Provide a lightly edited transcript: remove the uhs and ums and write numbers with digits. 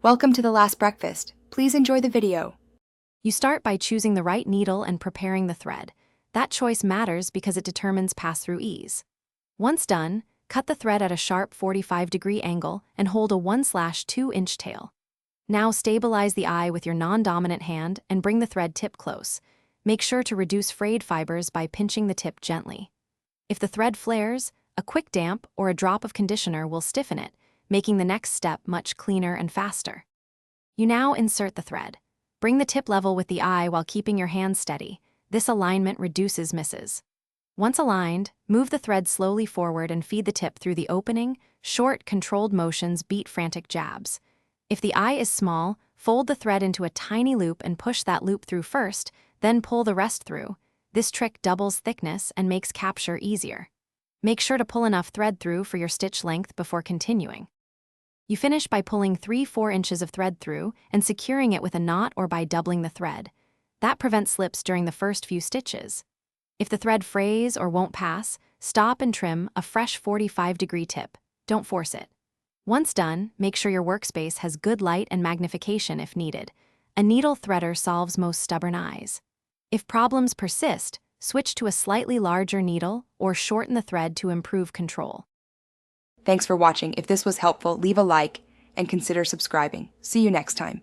Welcome to The Last Breakfast. Please enjoy the video. You start by choosing the right needle and preparing the thread. That choice matters because it determines pass-through ease. Once done, cut the thread at a sharp 45-degree angle and hold a 1/2-inch tail. Now stabilize the eye with your non-dominant hand and bring the thread tip close. Make sure to reduce frayed fibers by pinching the tip gently. If the thread flares, a quick damp or a drop of conditioner will stiffen it, making the next step much cleaner and faster. You now insert the thread. Bring the tip level with the eye while keeping your hand steady. This alignment reduces misses. Once aligned, move the thread slowly forward and feed the tip through the opening. Short, controlled motions beat frantic jabs. If the eye is small, fold the thread into a tiny loop and push that loop through first, then pull the rest through. This trick doubles thickness and makes capture easier. Make sure to pull enough thread through for your stitch length before continuing. You finish by pulling 3-4 inches of thread through and securing it with a knot or by doubling the thread. That prevents slips during the first few stitches. If the thread frays or won't pass, stop and trim a fresh 45-degree tip. Don't force it. Once done, make sure your workspace has good light and magnification if needed. A needle threader solves most stubborn eyes. If problems persist, switch to a slightly larger needle or shorten the thread to improve control. Thanks for watching. If this was helpful, leave a like and consider subscribing. See you next time.